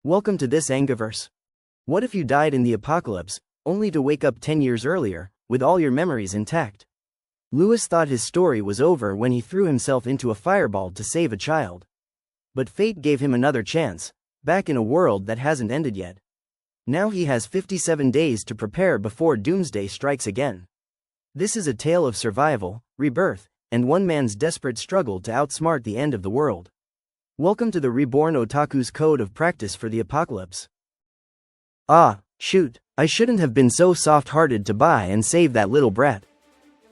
Welcome to this AngaVerse. What if you died in the apocalypse, only to wake up 10 years earlier, with all your memories intact? Lewis thought his story was over when he threw himself into a fireball to save a child. But fate gave him another chance, back in a world that hasn't ended yet. Now he has 57 days to prepare before Doomsday strikes again. This is a tale of survival, rebirth, and one man's desperate struggle to outsmart the end of the world. Welcome to the Reborn Otaku's Code of Practice for the Apocalypse. Ah, shoot, I shouldn't have been so soft-hearted to buy and save that little brat.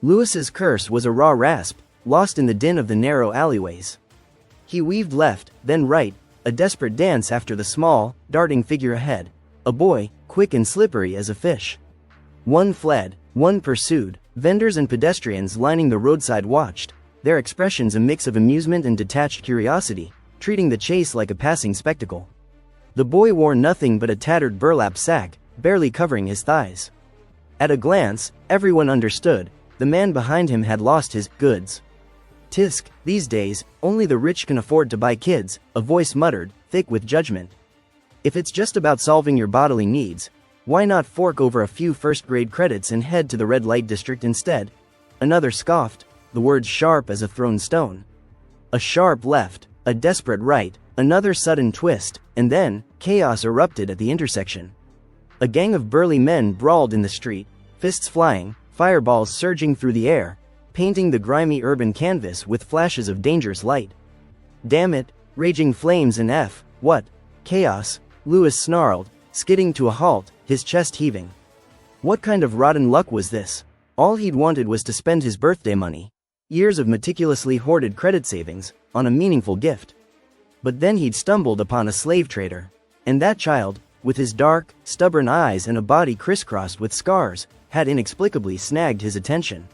Lewis's curse was a raw rasp, lost in the din of the narrow alleyways. He weaved left, then right, a desperate dance after the small, darting figure ahead, a boy, quick and slippery as a fish. One fled, one pursued, vendors and pedestrians lining the roadside watched, their expressions a mix of amusement and detached curiosity, treating the chase like a passing spectacle. The boy wore nothing but a tattered burlap sack, barely covering his thighs. At a glance, everyone understood, the man behind him had lost his goods. Tisk, these days, only the rich can afford to buy kids, a voice muttered, thick with judgment. If it's just about solving your bodily needs, why not fork over a few first-grade credits and head to the red light district instead? Another scoffed, the words sharp as a thrown stone. A sharp left, a desperate right, another sudden twist, and then, chaos erupted at the intersection. A gang of burly men brawled in the street, fists flying, fireballs surging through the air, painting the grimy urban canvas with flashes of dangerous light. Damn it, raging flames and what? Chaos, Lewis snarled, skidding to a halt, his chest heaving. What kind of rotten luck was this? All he'd wanted was to spend his birthday money, years of meticulously hoarded credit savings, on a meaningful gift. But then he'd stumbled upon a slave trader. And that child, with his dark, stubborn eyes and a body crisscrossed with scars, had inexplicably snagged his attention.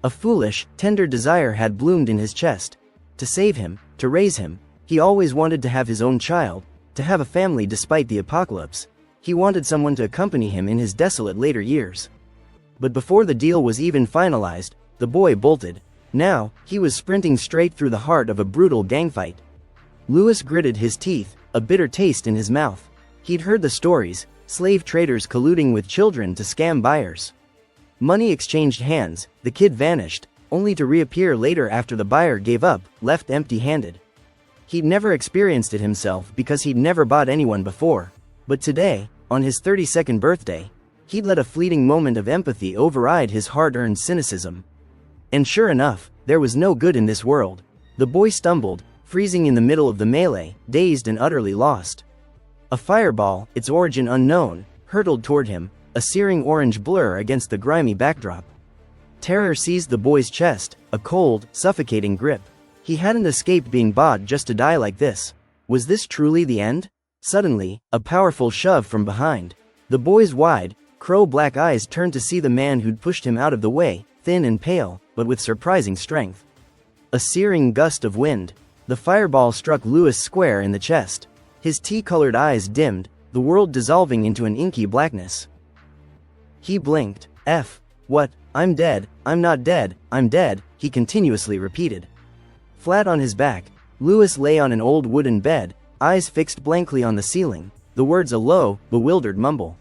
A foolish, tender desire had bloomed in his chest. To save him, to raise him, he always wanted to have his own child, to have a family despite the apocalypse. He wanted someone to accompany him in his desolate later years. But before the deal was even finalized, the boy bolted. Now, he was sprinting straight through the heart of a brutal gangfight. Lewis gritted his teeth, a bitter taste in his mouth. He'd heard the stories, slave traders colluding with children to scam buyers. Money exchanged hands, the kid vanished, only to reappear later after the buyer gave up, left empty-handed. He'd never experienced it himself because he'd never bought anyone before. But today, on his 32nd birthday, he'd let a fleeting moment of empathy override his hard-earned cynicism. And sure enough, there was no good in this world. The boy stumbled, freezing in the middle of the melee, dazed and utterly lost. A fireball, its origin unknown, hurtled toward him, a searing orange blur against the grimy backdrop. Terror seized the boy's chest, a cold, suffocating grip. He hadn't escaped being bought just to die like this. Was this truly the end? Suddenly, a powerful shove from behind. The boy's wide, crow-black eyes turned to see the man who'd pushed him out of the way, thin and pale, but with surprising strength. A searing gust of wind. The fireball struck Lewis square in the chest. His tea-colored eyes dimmed, the world dissolving into an inky blackness. He blinked. What? I'm dead, I'm not dead, I'm dead, he continuously repeated. Flat on his back, Lewis lay on an old wooden bed, eyes fixed blankly on the ceiling, the words a low, bewildered mumble.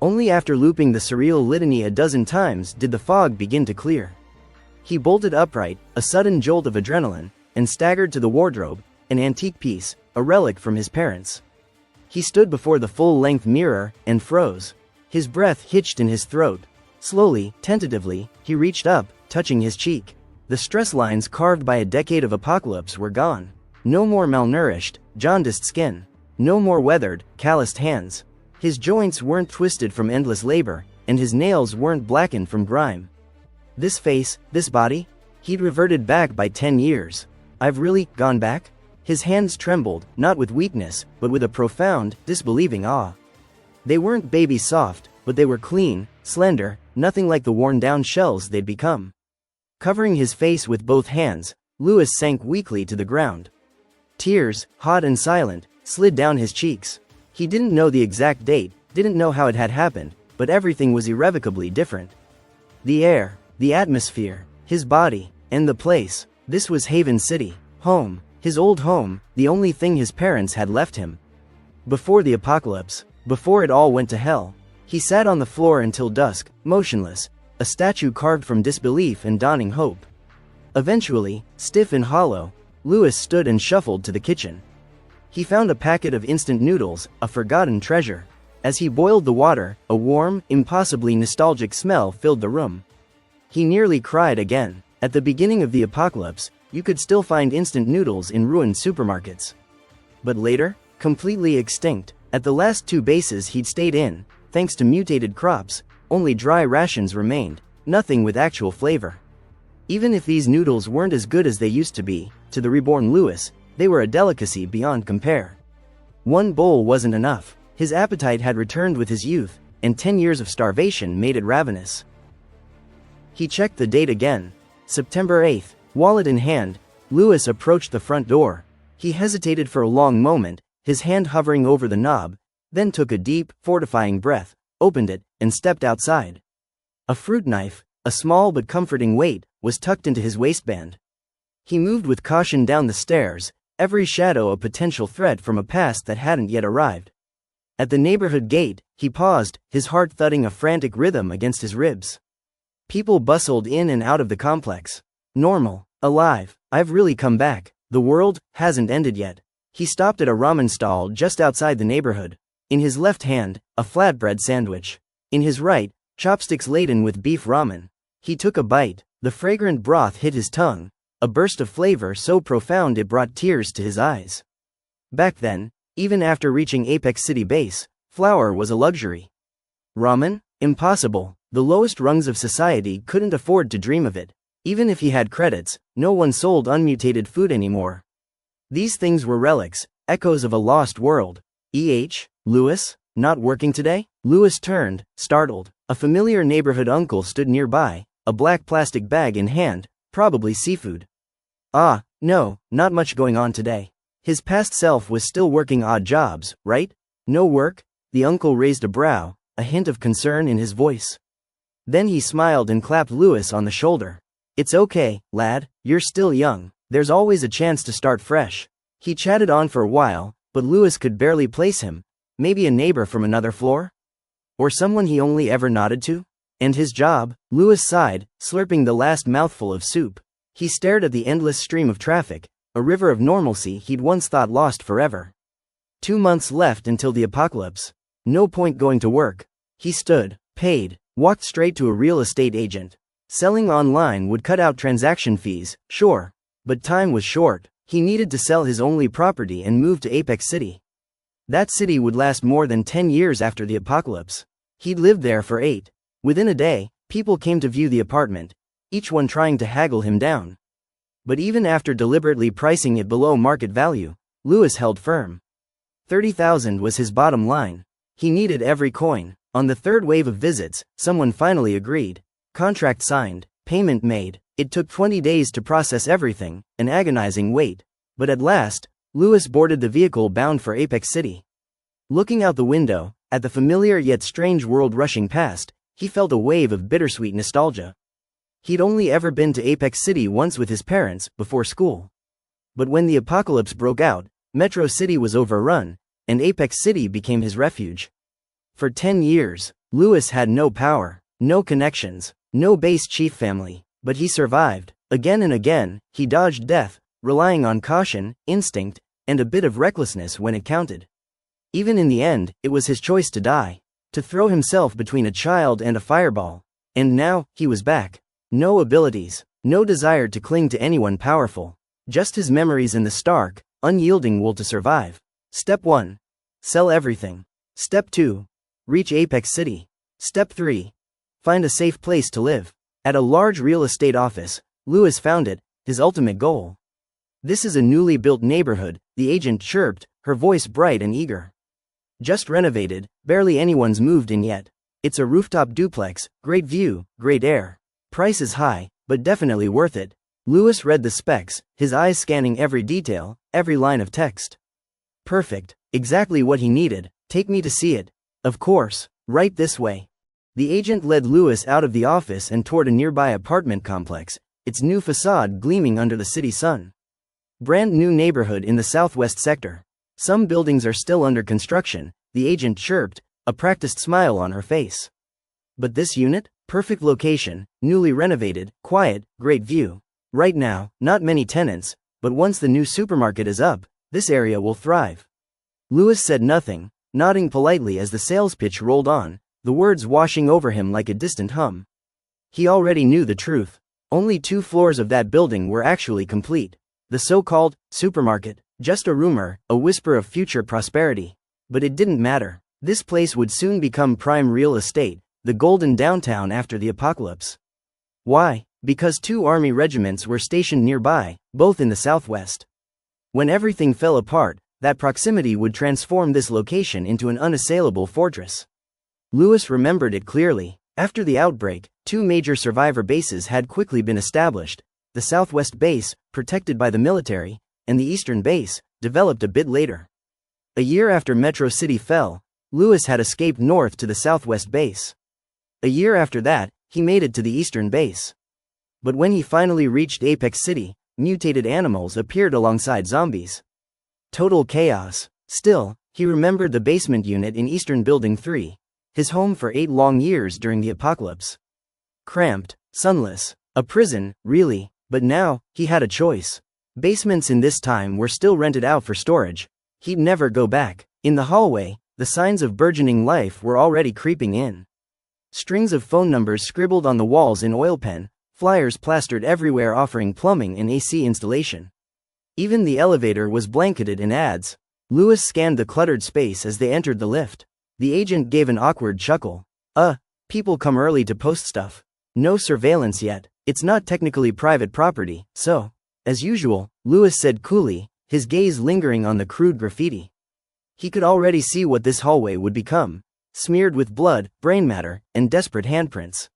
Only after looping the surreal litany a dozen times did the fog begin to clear. He bolted upright, a sudden jolt of adrenaline, and staggered to the wardrobe, an antique piece, a relic from his parents. He stood before the full-length mirror, and froze. His breath hitched in his throat. Slowly, tentatively, he reached up, touching his cheek. The stress lines carved by a decade of apocalypse were gone. No more malnourished, jaundiced skin. No more weathered, calloused hands. His joints weren't twisted from endless labor, and his nails weren't blackened from grime. This face, this body? He'd reverted back by 10 years. I've really gone back? His hands trembled, not with weakness, but with a profound, disbelieving awe. They weren't baby soft, but they were clean, slender, nothing like the worn-down shells they'd become. Covering his face with both hands, Lewis sank weakly to the ground. Tears, hot and silent, slid down his cheeks. He didn't know the exact date, didn't know how it had happened, but everything was irrevocably different. The air, the atmosphere, his body, and the place. This was Haven City, home, his old home, the only thing his parents had left him. Before the apocalypse, before it all went to hell, he sat on the floor until dusk, motionless, a statue carved from disbelief and dawning hope. Eventually, stiff and hollow, Lewis stood and shuffled to the kitchen. He found a packet of instant noodles, a forgotten treasure. As he boiled the water, a warm, impossibly nostalgic smell filled the room. He nearly cried again. At the beginning of the apocalypse, you could still find instant noodles in ruined supermarkets. But later, completely extinct, at the last 2 bases he'd stayed in, thanks to mutated crops, only dry rations remained, nothing with actual flavor. Even if these noodles weren't as good as they used to be, to the reborn Lewis, they were a delicacy beyond compare. 1 bowl wasn't enough. His appetite had returned with his youth, and 10 years of starvation made it ravenous. He checked the date again. September 8th, wallet in hand, Lewis approached the front door. He hesitated for a long moment, his hand hovering over the knob, then took a deep, fortifying breath, opened it, and stepped outside. A fruit knife, a small but comforting weight, was tucked into his waistband. He moved with caution down the stairs, every shadow a potential threat from a past that hadn't yet arrived. At the neighborhood gate, he paused, his heart thudding a frantic rhythm against his ribs. People bustled in and out of the complex. Normal, alive, I've really come back, the world hasn't ended yet. He stopped at a ramen stall just outside the neighborhood. In his left hand, a flatbread sandwich. In his right, chopsticks laden with beef ramen. He took a bite, the fragrant broth hit his tongue, a burst of flavor so profound it brought tears to his eyes. Back then, even after reaching Apex City base, flour was a luxury. Ramen? Impossible. The lowest rungs of society couldn't afford to dream of it. Even if he had credits, no one sold unmutated food anymore. These things were relics, echoes of a lost world. Lewis? Not working today? Lewis turned, startled. A familiar neighborhood uncle stood nearby, a black plastic bag in hand, probably seafood. Ah, no, not much going on today. His past self was still working odd jobs, right? No work? The uncle raised a brow, a hint of concern in his voice. Then he smiled and clapped Lewis on the shoulder. It's okay, lad, you're still young, there's always a chance to start fresh. He chatted on for a while, but Lewis could barely place him. Maybe a neighbor from another floor? Or someone he only ever nodded to? And his job? Lewis sighed, slurping the last mouthful of soup. He stared at the endless stream of traffic, a river of normalcy he'd once thought lost forever. 2 months left until the apocalypse. No point going to work. He stood, paid, walked straight to a real estate agent. Selling online would cut out transaction fees, sure. But time was short. He needed to sell his only property and move to Apex City. That city would last more than 10 years after the apocalypse. He'd lived there for 8. Within a day, people came to view the apartment, each one trying to haggle him down. But even after deliberately pricing it below market value, Lewis held firm. $30,000 was his bottom line. He needed every coin. On the 3rd wave of visits, someone finally agreed. Contract signed, payment made. It took 20 days to process everything, an agonizing wait. But at last, Lewis boarded the vehicle bound for Apex City. Looking out the window, at the familiar yet strange world rushing past, he felt a wave of bittersweet nostalgia. He'd only ever been to Apex City once with his parents, before school. But when the apocalypse broke out, Metro City was overrun, and Apex City became his refuge. For 10 years, Lewis had no power, no connections, no base chief family, but he survived. Again and again, he dodged death, relying on caution, instinct, and a bit of recklessness when it counted. Even in the end, it was his choice to die, to throw himself between a child and a fireball. And now, he was back. No abilities, no desire to cling to anyone powerful, just his memories and the stark, unyielding will to survive. Step 1. Sell everything. Step 2. Reach Apex City. Step 3. Find a safe place to live. At a large real estate office, Lewis found it, his ultimate goal. This is a newly built neighborhood, the agent chirped, her voice bright and eager. Just renovated, barely anyone's moved in yet. It's a rooftop duplex, great view, great air. Price is high, but definitely worth it. Lewis read the specs, his eyes scanning every detail, every line of text. Perfect, exactly what he needed. Take me to see it. Of course, right this way. The agent led Lewis out of the office and toward a nearby apartment complex, its new facade gleaming under the city sun. Brand new neighborhood in the southwest sector. Some buildings are still under construction, the agent chirped, a practiced smile on her face. But this unit? Perfect location, newly renovated, quiet, great view. Right now, not many tenants, but once the new supermarket is up, this area will thrive. Lewis said nothing, nodding politely as the sales pitch rolled on, the words washing over him like a distant hum. He already knew the truth. Only 2 floors of that building were actually complete. The so-called supermarket, just a rumor, a whisper of future prosperity. But it didn't matter. This place would soon become prime real estate, the golden downtown after the apocalypse. Why? Because 2 army regiments were stationed nearby, both in the southwest. When everything fell apart, that proximity would transform this location into an unassailable fortress. Lewis remembered it clearly. After the outbreak, 2 major survivor bases had quickly been established, the southwest base, protected by the military, and the eastern base, developed a bit later. A year after Metro City fell, Lewis had escaped north to the southwest base. A year after that, he made it to the eastern base. But when he finally reached Apex City, mutated animals appeared alongside zombies. Total chaos. Still, he remembered the basement unit in Eastern Building 3. His home for 8 long years during the apocalypse. Cramped, sunless, a prison, really, but now, he had a choice. Basements in this time were still rented out for storage. He'd never go back. In the hallway, the signs of burgeoning life were already creeping in. Strings of phone numbers scribbled on the walls in oil pen, flyers plastered everywhere offering plumbing and AC installation. Even the elevator was blanketed in ads. Lewis scanned the cluttered space as they entered the lift. The agent gave an awkward chuckle. People come early to post stuff. No surveillance yet. It's not technically private property, so. As usual, Lewis said coolly, his gaze lingering on the crude graffiti. He could already see what this hallway would become. Smeared with blood, brain matter, and desperate handprints.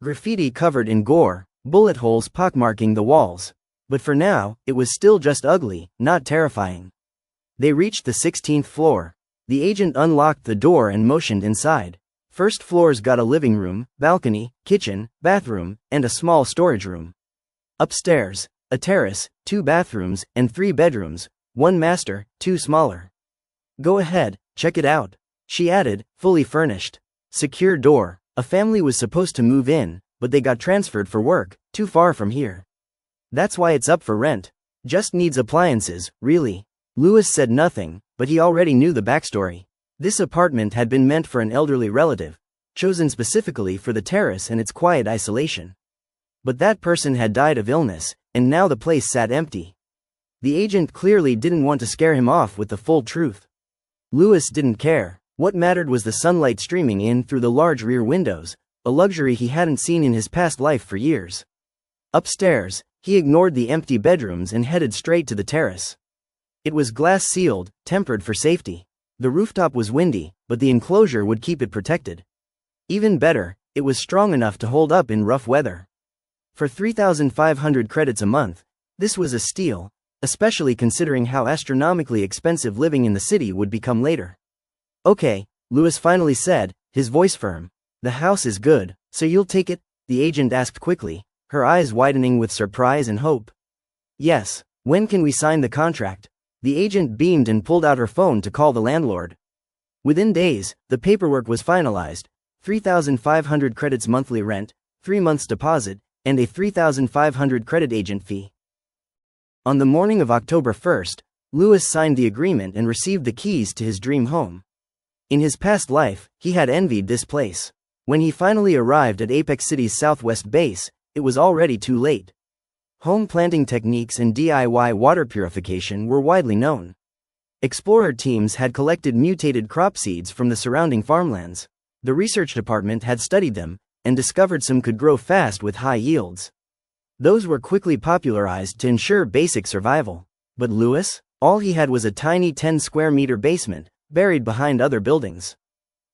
Graffiti covered in gore, bullet holes pockmarking the walls. But for now, it was still just ugly, not terrifying. They reached the 16th floor. The agent unlocked the door and motioned inside. First floor's got a living room, balcony, kitchen, bathroom, and a small storage room. Upstairs, a terrace, 2 bathrooms, and 3 bedrooms, 1 master, 2 smaller. Go ahead, check it out, she added, fully furnished. Secure door. A family was supposed to move in, but they got transferred for work, too far from here. That's why it's up for rent. Just needs appliances, really. Lewis said nothing, but he already knew the backstory. This apartment had been meant for an elderly relative, chosen specifically for the terrace and its quiet isolation. But that person had died of illness, and now the place sat empty. The agent clearly didn't want to scare him off with the full truth. Lewis didn't care. What mattered was the sunlight streaming in through the large rear windows, a luxury he hadn't seen in his past life for years. Upstairs, he ignored the empty bedrooms and headed straight to the terrace. It was glass-sealed, tempered for safety. The rooftop was windy, but the enclosure would keep it protected. Even better, it was strong enough to hold up in rough weather. For 3,500 credits a month, this was a steal, especially considering how astronomically expensive living in the city would become later. Okay, Lewis finally said, his voice firm. The house is good, so you'll take it? The agent asked quickly, her eyes widening with surprise and hope. Yes. When can we sign the contract? The agent beamed and pulled out her phone to call the landlord. Within days, the paperwork was finalized, 3,500 credits monthly rent, 3 months deposit, and a 3,500 credit agent fee. On the morning of October 1st, Lewis signed the agreement and received the keys to his dream home. In his past life, he had envied this place. When he finally arrived at Apex City's southwest base, it was already too late. Home planting techniques and DIY water purification were widely known. Explorer teams had collected mutated crop seeds from the surrounding farmlands. The research department had studied them, and discovered some could grow fast with high yields. Those were quickly popularized to ensure basic survival. But Lewis? All he had was a tiny 10-square-meter basement, buried behind other buildings.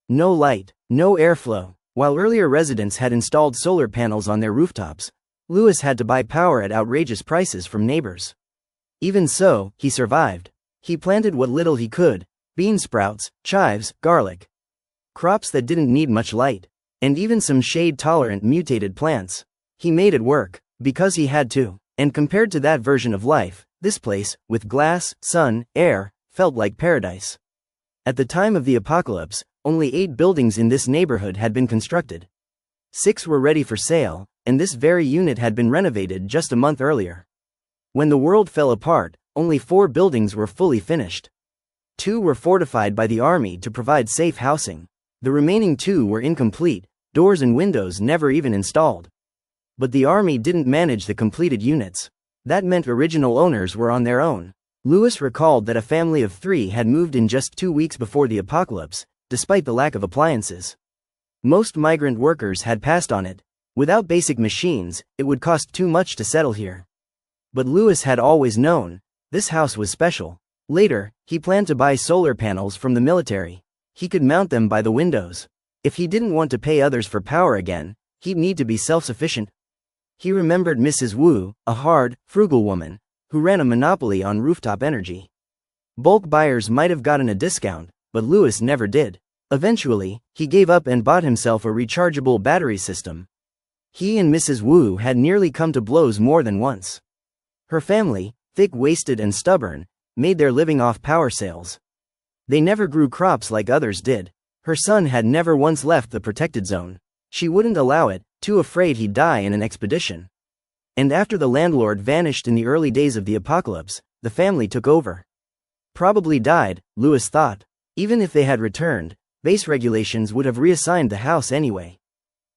No light, no airflow. While earlier residents had installed solar panels on their rooftops, Lewis had to buy power at outrageous prices from neighbors. Even so, he survived. He planted what little he could, bean sprouts, chives, garlic. Crops that didn't need much light, and even some shade-tolerant mutated plants. He made it work, because he had to. And compared to that version of life, this place, with glass, sun, air, felt like paradise. At the time of the apocalypse, only 8 buildings in this neighborhood had been constructed. 6 were ready for sale, and this very unit had been renovated just a month earlier. When the world fell apart, only 4 buildings were fully finished. 2 were fortified by the army to provide safe housing. The remaining 2 were incomplete, doors and windows never even installed. But the army didn't manage the completed units. That meant original owners were on their own. Lewis recalled that a family of 3 had moved in just 2 weeks before the apocalypse, despite the lack of appliances. Most migrant workers had passed on it. Without basic machines, it would cost too much to settle here. But Lewis had always known, this house was special. Later, he planned to buy solar panels from the military. He could mount them by the windows. If he didn't want to pay others for power again, he'd need to be self-sufficient. He remembered Mrs. Wu, a hard, frugal woman, who ran a monopoly on rooftop energy. Bulk buyers might have gotten a discount, but Lewis never did. Eventually, he gave up and bought himself a rechargeable battery system. He and Mrs. Wu had nearly come to blows more than once. Her family, thick-waisted and stubborn, made their living off power sales. They never grew crops like others did. Her son had never once left the protected zone. She wouldn't allow it, too afraid he'd die in an expedition. And after the landlord vanished in the early days of the apocalypse, the family took over. Probably died, Lewis thought. Even if they had returned, base regulations would have reassigned the house anyway.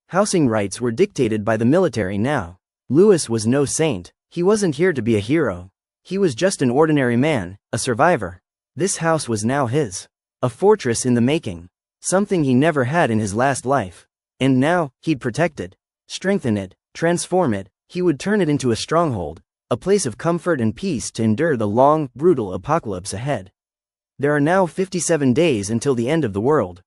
Housing rights were dictated by the military now. Lewis was no saint. He wasn't here to be a hero. He was just an ordinary man, a survivor. This house was now his. A fortress in the making. Something he never had in his last life. And now, he'd protect it, strengthen it, transform it. He would turn it into a stronghold, a place of comfort and peace to endure the long, brutal apocalypse ahead. There are now 57 days until the end of the world.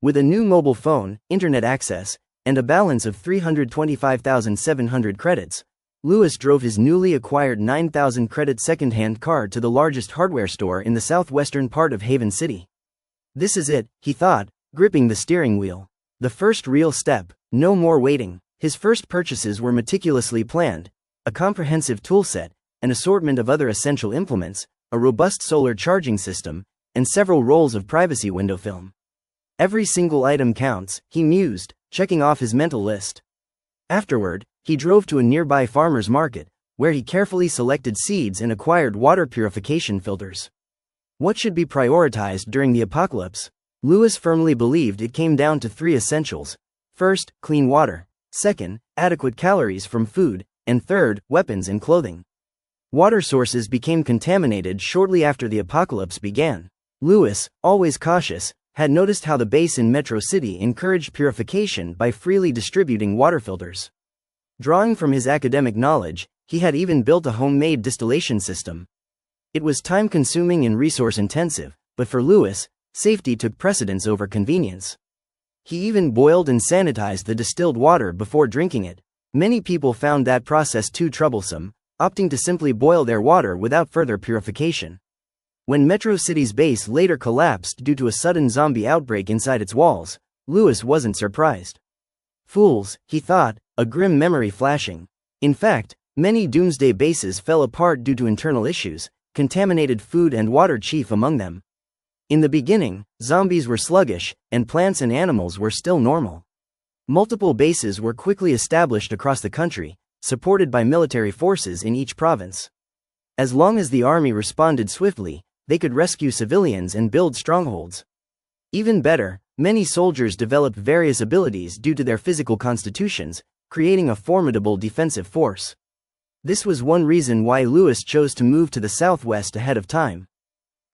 With a new mobile phone, internet access, and a balance of 325,700 credits, Lewis drove his newly acquired 9,000 credit second-hand car to the largest hardware store in the southwestern part of Haven City. This is it, he thought, gripping the steering wheel. The first real step, no more waiting. His first purchases were meticulously planned, a comprehensive toolset, an assortment of other essential implements, a robust solar charging system, and several rolls of privacy window film. Every single item counts, he mused, checking off his mental list. Afterward, he drove to a nearby farmer's market, where he carefully selected seeds and acquired water purification filters. What should be prioritized during the apocalypse? Lewis firmly believed it came down to 3 essentials. First, clean water. Second, adequate calories from food. And third, weapons and clothing. Water sources became contaminated shortly after the apocalypse began. Lewis, always cautious, had noticed how the base in Metro City encouraged purification by freely distributing water filters. Drawing from his academic knowledge, he had even built a homemade distillation system. It was time-consuming and resource-intensive, but for Lewis, safety took precedence over convenience. He even boiled and sanitized the distilled water before drinking it. Many people found that process too troublesome, opting to simply boil their water without further purification. When Metro City's base later collapsed due to a sudden zombie outbreak inside its walls, Lewis wasn't surprised. Fools, he thought, a grim memory flashing. In fact, many Doomsday bases fell apart due to internal issues, contaminated food and water chief among them. In the beginning, zombies were sluggish, and plants and animals were still normal. Multiple bases were quickly established across the country, supported by military forces in each province. As long as the army responded swiftly, they could rescue civilians and build strongholds. Even better, many soldiers developed various abilities due to their physical constitutions, creating a formidable defensive force. This was one reason why Lewis chose to move to the southwest ahead of time.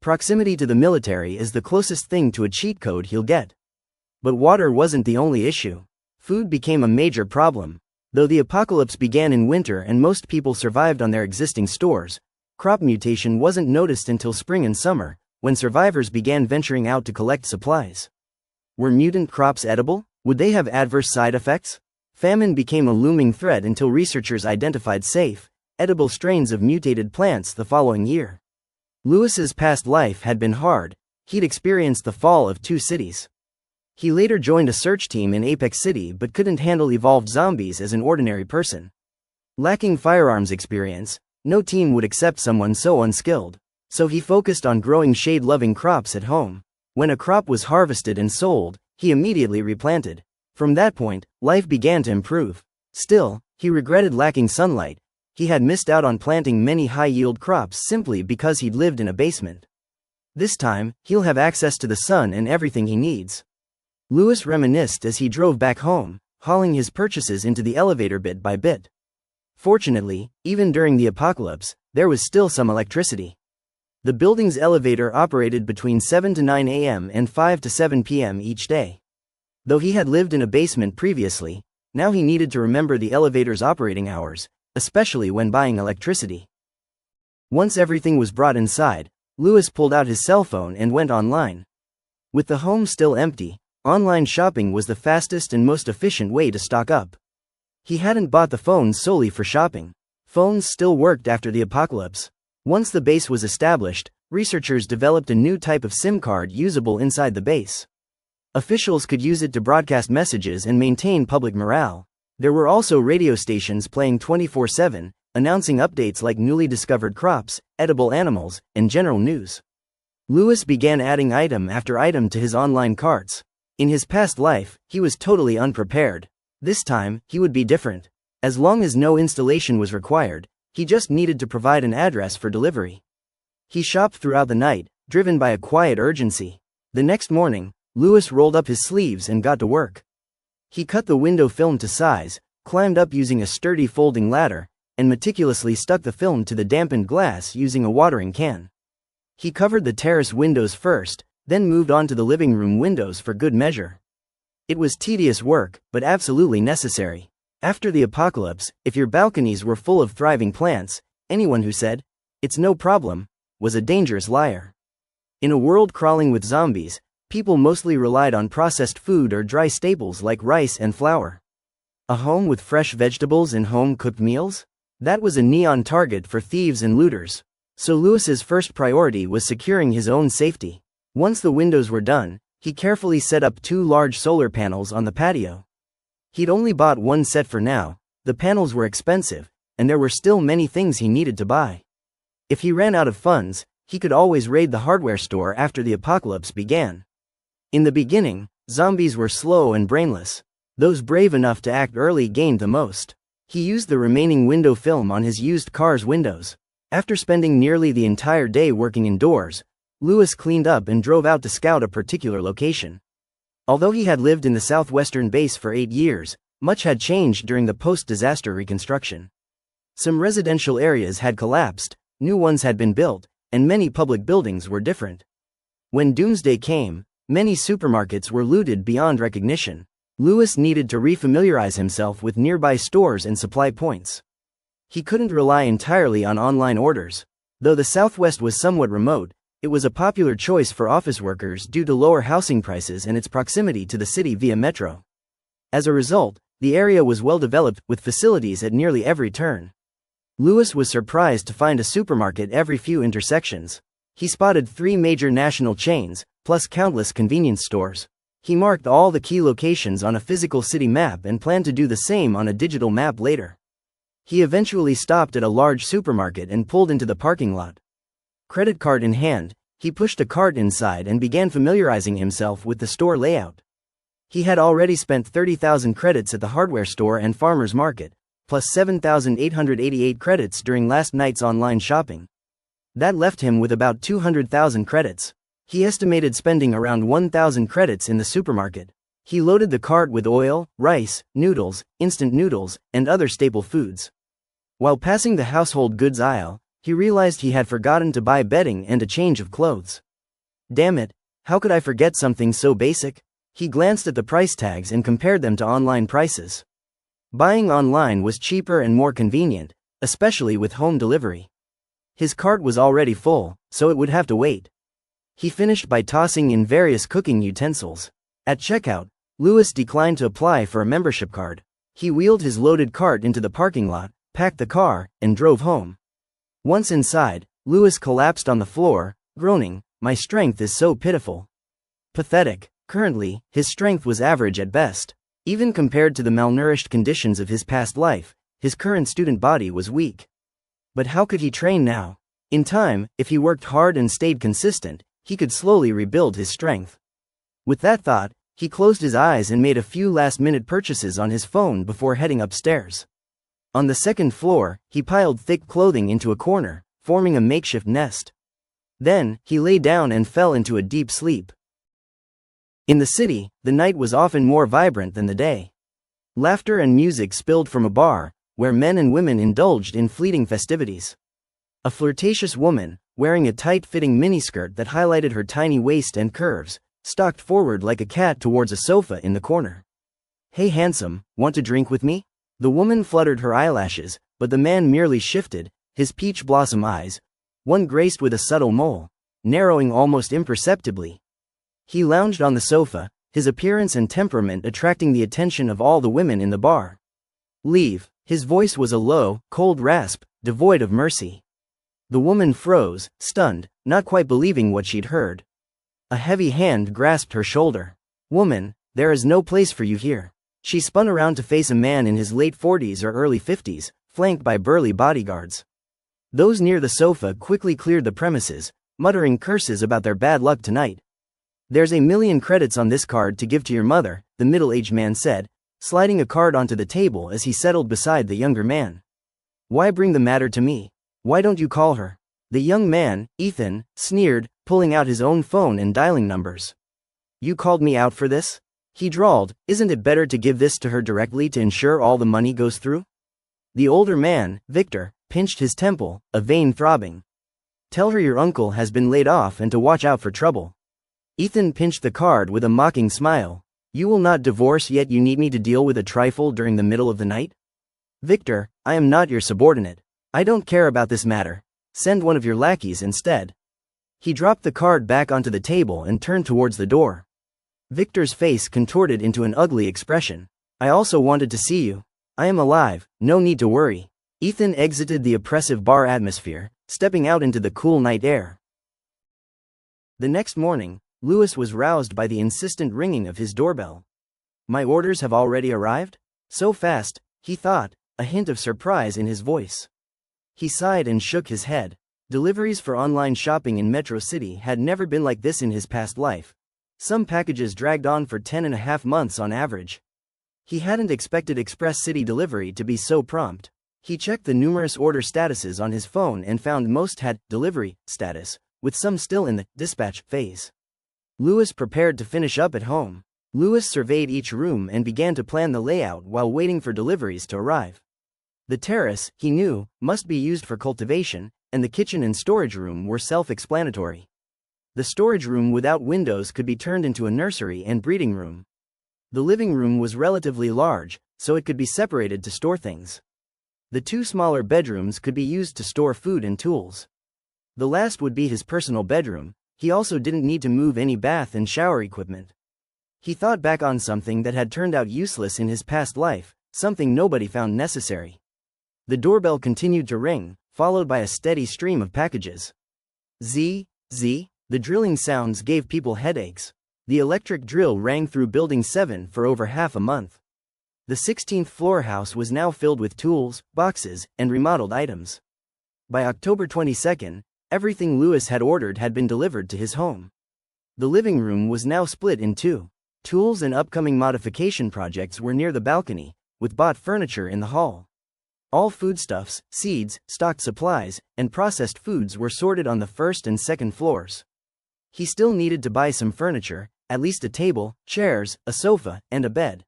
Proximity to the military is the closest thing to a cheat code he'll get. But water wasn't the only issue. Food became a major problem. Though the apocalypse began in winter and most people survived on their existing stores, crop mutation wasn't noticed until spring and summer, when survivors began venturing out to collect supplies. Were mutant crops edible? Would they have adverse side effects? Famine became a looming threat until researchers identified safe, edible strains of mutated plants the following year. Lewis's past life had been hard. He'd experienced the fall of 2 cities. He later joined a search team in Apex City but couldn't handle evolved zombies as an ordinary person. Lacking firearms experience, no team would accept someone so unskilled. So he focused on growing shade-loving crops at home. When a crop was harvested and sold, he immediately replanted. From that point, life began to improve. Still, he regretted lacking sunlight. He had missed out on planting many high-yield crops simply because he'd lived in a basement. This time, he'll have access to the sun and everything he needs. Lewis reminisced as he drove back home, hauling his purchases into the elevator bit by bit. Fortunately, even during the apocalypse, there was still some electricity. The building's elevator operated between 7 to 9 a.m. and 5 to 7 p.m. each day. Though he had lived in a basement previously, now he needed to remember the elevator's operating hours, especially when buying electricity. Once everything was brought inside, Lewis pulled out his cell phone and went online. With the home still empty, online shopping was the fastest and most efficient way to stock up. He hadn't bought the phone solely for shopping. Phones still worked after the apocalypse. Once the base was established, researchers developed a new type of SIM card usable inside the base. Officials could use it to broadcast messages and maintain public morale. There were also radio stations playing 24/7, announcing updates like newly discovered crops, edible animals, and general news. Lewis began adding item after item to his online carts. In his past life, he was totally unprepared. This time, he would be different. As long as no installation was required, he just needed to provide an address for delivery. He shopped throughout the night, driven by a quiet urgency. The next morning, Lewis rolled up his sleeves and got to work. He cut the window film to size, climbed up using a sturdy folding ladder, and meticulously stuck the film to the dampened glass using a watering can. He covered the terrace windows first, then moved on to the living room windows for good measure. It was tedious work, but absolutely necessary. After the apocalypse, if your balconies were full of thriving plants, anyone who said, "It's no problem," was a dangerous liar. In a world crawling with zombies, people mostly relied on processed food or dry staples like rice and flour. A home with fresh vegetables and home-cooked meals? That was a neon target for thieves and looters. So Lewis's first priority was securing his own safety. Once the windows were done, he carefully set up 2 large solar panels on the patio. He'd only bought one set for now. The panels were expensive, and there were still many things he needed to buy. If he ran out of funds, he could always raid the hardware store after the apocalypse began. In the beginning, zombies were slow and brainless. Those brave enough to act early gained the most. He used the remaining window film on his used car's windows. After spending nearly the entire day working indoors, Lewis cleaned up and drove out to scout a particular location. Although he had lived in the southwestern base for 8 years, much had changed during the post-disaster reconstruction. Some residential areas had collapsed, new ones had been built, and many public buildings were different. When Doomsday came, many supermarkets were looted beyond recognition. Lewis needed to refamiliarize himself with nearby stores and supply points. He couldn't rely entirely on online orders. Though the Southwest was somewhat remote, it was a popular choice for office workers due to lower housing prices and its proximity to the city via metro. As a result, the area was well developed, with facilities at nearly every turn. Lewis was surprised to find a supermarket every few intersections. He spotted 3 major national chains, plus countless convenience stores. He marked all the key locations on a physical city map and planned to do the same on a digital map later. He eventually stopped at a large supermarket and pulled into the parking lot. Credit card in hand, he pushed a cart inside and began familiarizing himself with the store layout. He had already spent 30,000 credits at the hardware store and farmer's market, plus 7,888 credits during last night's online shopping. That left him with about 200,000 credits. He estimated spending around 1,000 credits in the supermarket. He loaded the cart with oil, rice, noodles, instant noodles, and other staple foods. While passing the household goods aisle, he realized he had forgotten to buy bedding and a change of clothes. Damn it, how could I forget something so basic? He glanced at the price tags and compared them to online prices. Buying online was cheaper and more convenient, especially with home delivery. His cart was already full, so it would have to wait. He finished by tossing in various cooking utensils. At checkout, Lewis declined to apply for a membership card. He wheeled his loaded cart into the parking lot, packed the car, and drove home. Once inside, Lewis collapsed on the floor, groaning, "My strength is so pitiful." Pathetic. Currently, his strength was average at best. Even compared to the malnourished conditions of his past life, his current student body was weak. But how could he train now? In time, if he worked hard and stayed consistent, he could slowly rebuild his strength. With that thought, he closed his eyes and made a few last-minute purchases on his phone before heading upstairs. On the second floor, he piled thick clothing into a corner, forming a makeshift nest. Then, he lay down and fell into a deep sleep. In the city, the night was often more vibrant than the day. Laughter and music spilled from a bar, where men and women indulged in fleeting festivities. A flirtatious woman, wearing a tight-fitting miniskirt that highlighted her tiny waist and curves, stalked forward like a cat towards a sofa in the corner. "Hey handsome, want to drink with me?" The woman fluttered her eyelashes, but the man merely shifted, his peach blossom eyes, one graced with a subtle mole, narrowing almost imperceptibly. He lounged on the sofa, his appearance and temperament attracting the attention of all the women in the bar. "Leave." His voice was a low, cold rasp, devoid of mercy. The woman froze, stunned, not quite believing what she'd heard. A heavy hand grasped her shoulder. "Woman, there is no place for you here." She spun around to face a man in his late 40s or early 50s, flanked by burly bodyguards. Those near the sofa quickly cleared the premises, muttering curses about their bad luck tonight. "There's a million credits on this card to give to your mother," the middle-aged man said, sliding a card onto the table as he settled beside the younger man. "Why bring the matter to me? Why don't you call her?" The young man, Ethan, sneered, pulling out his own phone and dialing numbers. "You called me out for this?" He drawled, "Isn't it better to give this to her directly to ensure all the money goes through?" The older man, Victor, pinched his temple, a vein throbbing. "Tell her your uncle has been laid off and to watch out for trouble." Ethan pinched the card with a mocking smile. "You will not divorce yet you need me to deal with a trifle during the middle of the night?" "Victor, I am not your subordinate. I don't care about this matter. Send one of your lackeys instead." He dropped the card back onto the table and turned towards the door. Victor's face contorted into an ugly expression. "I also wanted to see you. I am alive, no need to worry." Ethan exited the oppressive bar atmosphere, stepping out into the cool night air. The next morning, Lewis was roused by the insistent ringing of his doorbell. "My orders have already arrived?" "So fast," he thought, a hint of surprise in his voice. He sighed and shook his head. Deliveries for online shopping in Metro City had never been like this in his past life. Some packages dragged on for 10.5 months on average. He hadn't expected Express City delivery to be so prompt. He checked the numerous order statuses on his phone and found most had delivery status, with some still in the dispatch phase. Lewis prepared to finish up at home. Lewis surveyed each room and began to plan the layout while waiting for deliveries to arrive. The terrace, he knew, must be used for cultivation, and the kitchen and storage room were self-explanatory. The storage room without windows could be turned into a nursery and breeding room. The living room was relatively large, so it could be separated to store things. The two smaller bedrooms could be used to store food and tools. The last would be his personal bedroom. He also didn't need to move any bath and shower equipment. He thought back on something that had turned out useless in his past life, something nobody found necessary. The doorbell continued to ring, followed by a steady stream of packages. Zzz, the drilling sounds gave people headaches. The electric drill rang through Building 7 for over half a month. The 16th floor house was now filled with tools, boxes, and remodeled items. By October 22nd, everything Lewis had ordered had been delivered to his home. The living room was now split in two. Tools and upcoming modification projects were near the balcony, with bought furniture in the hall. All foodstuffs, seeds, stocked supplies, and processed foods were sorted on the first and second floors. He still needed to buy some furniture, at least a table, chairs, a sofa, and a bed.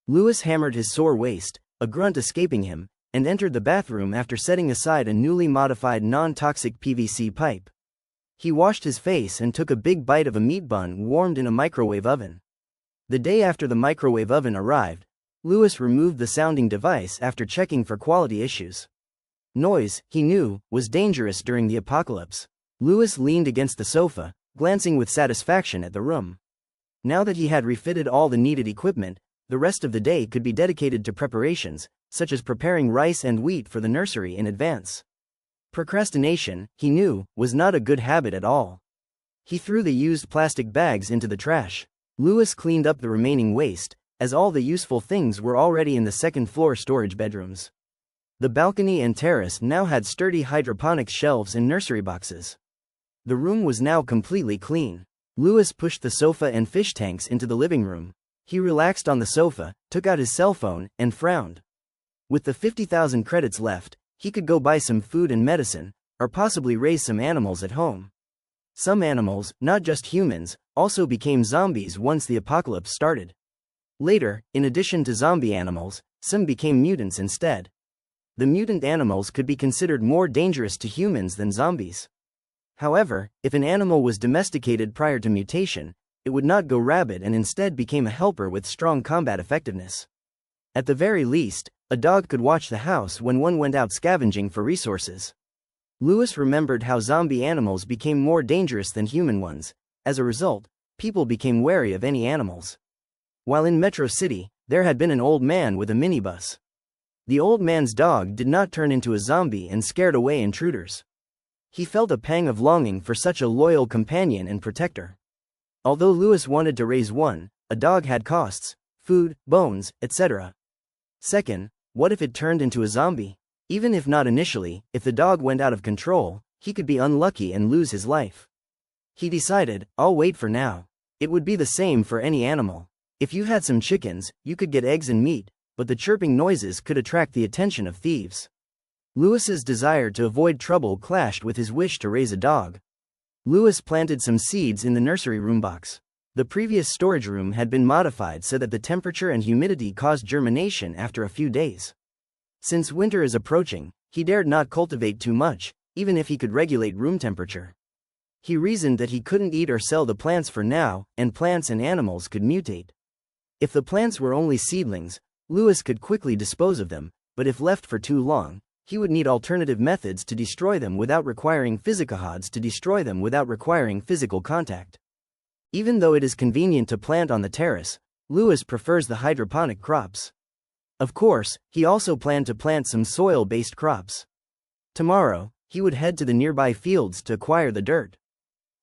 Lewis hammered his sore waist, a grunt escaping him, and entered the bathroom after setting aside a newly modified non-toxic PVC pipe. He washed his face and took a big bite of a meat bun warmed in a microwave oven. The day after the microwave oven arrived, Lewis removed the sounding device after checking for quality issues. Noise, he knew, was dangerous during the apocalypse. Lewis leaned against the sofa, glancing with satisfaction at the room. Now that he had refitted all the needed equipment, the rest of the day could be dedicated to preparations, such as preparing rice and wheat for the nursery in advance. Procrastination, he knew, was not a good habit at all. He threw the used plastic bags into the trash. Lewis cleaned up the remaining waste, as all the useful things were already in the second-floor storage bedrooms. The balcony and terrace now had sturdy hydroponics shelves and nursery boxes. The room was now completely clean. Louis pushed the sofa and fish tanks into the living room. He relaxed on the sofa, took out his cell phone, and frowned. With the 50,000 credits left, he could go buy some food and medicine, or possibly raise some animals at home. Some animals, not just humans, also became zombies once the apocalypse started. Later, in addition to zombie animals, some became mutants instead. The mutant animals could be considered more dangerous to humans than zombies. However, if an animal was domesticated prior to mutation, it would not go rabid and instead became a helper with strong combat effectiveness. At the very least, a dog could watch the house when one went out scavenging for resources. Louis remembered how zombie animals became more dangerous than human ones. As a result, people became wary of any animals. While in Metro City, there had been an old man with a minibus. The old man's dog did not turn into a zombie and scared away intruders. He felt a pang of longing for such a loyal companion and protector. Although Louis wanted to raise one, a dog had costs: food, bones, etc. Second, what if it turned into a zombie? Even if not initially, if the dog went out of control, he could be unlucky and lose his life. He decided, I'll wait for now. It would be the same for any animal. If you had some chickens, you could get eggs and meat, but the chirping noises could attract the attention of thieves. Louis's desire to avoid trouble clashed with his wish to raise a dog. Louis planted some seeds in the nursery room box. The previous storage room had been modified so that the temperature and humidity caused germination after a few days. Since winter is approaching, he dared not cultivate too much, even if he could regulate room temperature. He reasoned that he couldn't eat or sell the plants for now, and plants and animals could mutate. If the plants were only seedlings, Louis could quickly dispose of them, but if left for too long, he would need alternative methods to destroy them without requiring physicohods to destroy them without requiring physical contact. Even though it is convenient to plant on the terrace, Louis prefers the hydroponic crops. Of course, he also planned to plant some soil-based crops. Tomorrow, he would head to the nearby fields to acquire the dirt.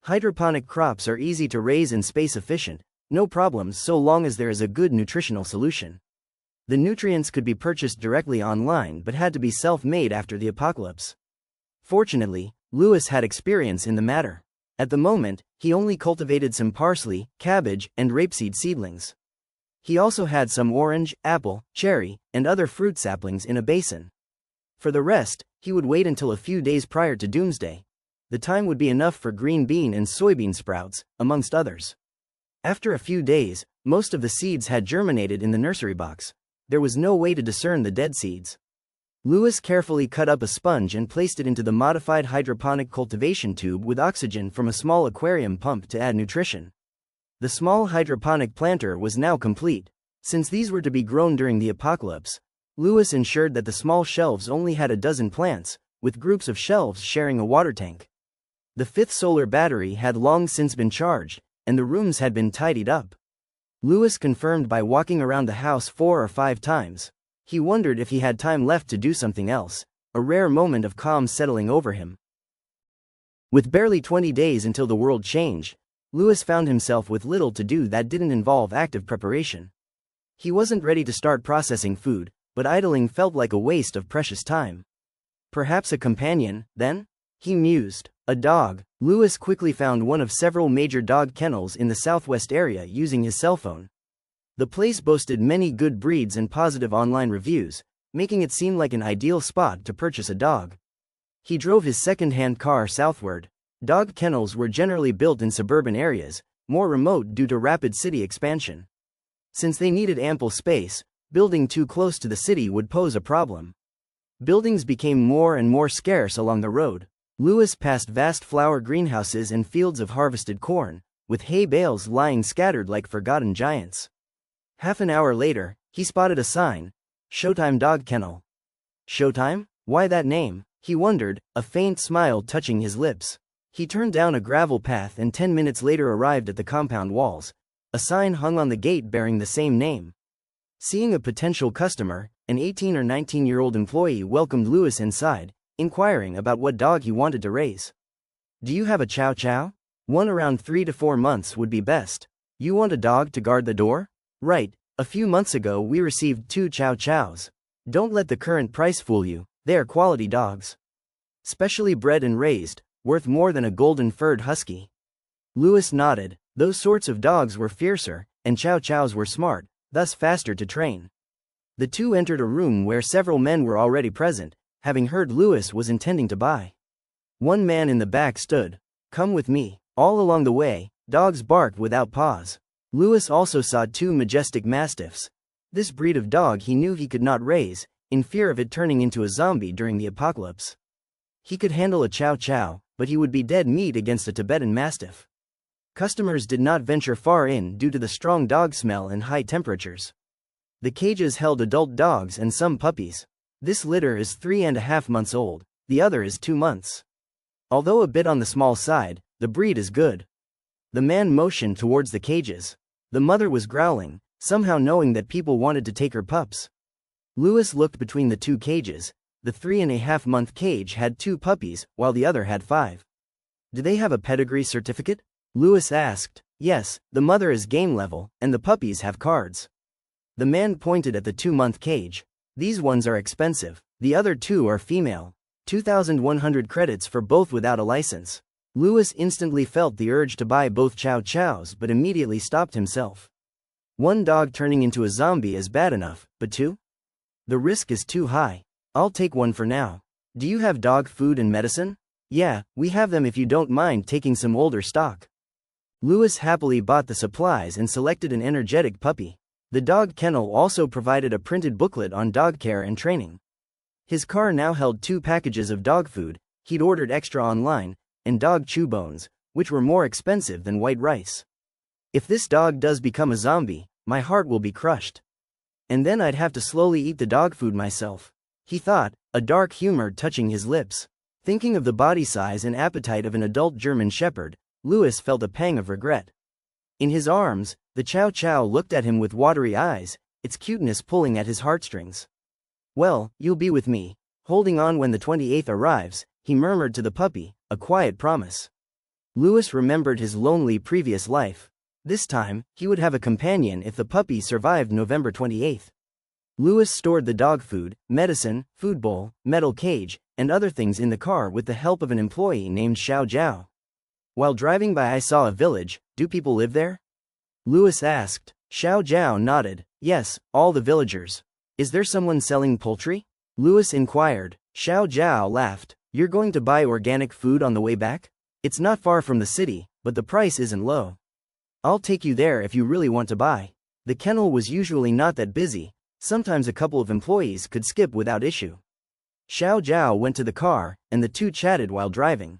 Hydroponic crops are easy to raise and space-efficient, no problems so long as there is a good nutritional solution. The nutrients could be purchased directly online but had to be self-made after the apocalypse. Fortunately, Louis had experience in the matter. At the moment, he only cultivated some parsley, cabbage, and rapeseed seedlings. He also had some orange, apple, cherry, and other fruit saplings in a basin. For the rest, he would wait until a few days prior to Doomsday. The time would be enough for green bean and soybean sprouts, amongst others. After a few days, most of the seeds had germinated in the nursery box. There was no way to discern the dead seeds. Louis carefully cut up a sponge and placed it into the modified hydroponic cultivation tube with oxygen from a small aquarium pump to add nutrition. The small hydroponic planter was now complete. Since these were to be grown during the apocalypse, Louis ensured that the small shelves only had a dozen plants, with groups of shelves sharing a water tank. The fifth solar battery had long since been charged, and the rooms had been tidied up. Louis confirmed by walking around the house 4 or 5 times. He wondered if he had time left to do something else, a rare moment of calm settling over him. With barely 20 days until the world changed, Louis found himself with little to do that didn't involve active preparation. He wasn't ready to start processing food, but idling felt like a waste of precious time. Perhaps a companion, then? He mused. A dog. Louis quickly found one of several major dog kennels in the southwest area using his cell phone. The place boasted many good breeds and positive online reviews, making it seem like an ideal spot to purchase a dog. He drove his second-hand car southward. Dog kennels were generally built in suburban areas, more remote due to rapid city expansion. Since they needed ample space, building too close to the city would pose a problem. Buildings became more and more scarce along the road. Louis passed vast flower greenhouses and fields of harvested corn, with hay bales lying scattered like forgotten giants. Half an hour later, he spotted a sign: Showtime Dog Kennel. Showtime? Why that name? He wondered, a faint smile touching his lips. He turned down a gravel path and 10 minutes later arrived at the compound walls. A sign hung on the gate bearing the same name. Seeing a potential customer, an 18 or 19-year-old employee welcomed Louis inside, inquiring about what dog he wanted to raise. Do you have a chow chow? One around 3 to 4 months would be best. You want a dog to guard the door? Right, a few months ago we received 2 chow chows. Don't let the current price fool you. They are quality dogs. Specially bred and raised, worth more than a golden-furred husky. Louis nodded. Those sorts of dogs were fiercer, and Chow Chows were smart, thus faster to train. The two entered a room where several men were already present, having heard Louis was intending to buy. One man in the back stood. "Come with me." All along the way, dogs barked without pause. Louis also saw two majestic mastiffs. This breed of dog he knew he could not raise, in fear of it turning into a zombie during the apocalypse. He could handle a Chow Chow, but he would be dead meat against a Tibetan Mastiff. Customers did not venture far in due to the strong dog smell and high temperatures. The cages held adult dogs and some puppies. This litter is 3.5 months old, the other is 2 months. Although a bit on the small side, the breed is good. The man motioned towards the cages. The mother was growling, somehow knowing that people wanted to take her pups. Louis looked between the two cages. The 3.5-month cage had 2 puppies, while the other had 5. "Do they have a pedigree certificate?" Louis asked. "Yes, the mother is game level, and the puppies have cards." The man pointed at the 2-month cage. "These ones are expensive. The other 2 are female. 2,100 credits for both without a license." Louis instantly felt the urge to buy both Chow Chows but immediately stopped himself. 1 dog turning into a zombie is bad enough, but 2? The risk is too high. "I'll take 1 for now." "Do you have dog food and medicine?" "Yeah, we have them if you don't mind taking some older stock." Louis happily bought the supplies and selected an energetic puppy. The dog kennel also provided a printed booklet on dog care and training. His car now held 2 packages of dog food, he'd ordered extra online, and dog chew bones, which were more expensive than white rice. "If this dog does become a zombie, my heart will be crushed. And then I'd have to slowly eat the dog food myself," he thought, a dark humor touching his lips. Thinking of the body size and appetite of an adult German Shepherd, Louis felt a pang of regret. In his arms, the Chow Chow looked at him with watery eyes, its cuteness pulling at his heartstrings. "Well, you'll be with me." Holding on when the 28th arrives, he murmured to the puppy, a quiet promise. Louis remembered his lonely previous life. This time, he would have a companion if the puppy survived November 28th. Louis stored the dog food, medicine, food bowl, metal cage, and other things in the car with the help of an employee named Xiao Jiao. While driving by I saw a village. "Do people live there?" Louis asked. Xiao Jiao nodded. "Yes, all the villagers." "Is there someone selling poultry?" Louis inquired. Xiao Jiao laughed. "You're going to buy organic food on the way back? It's not far from the city, but the price isn't low. I'll take you there if you really want to buy." The kennel was usually not that busy, sometimes a couple of employees could skip without issue. Xiao Jiao went to the car, and the two chatted while driving.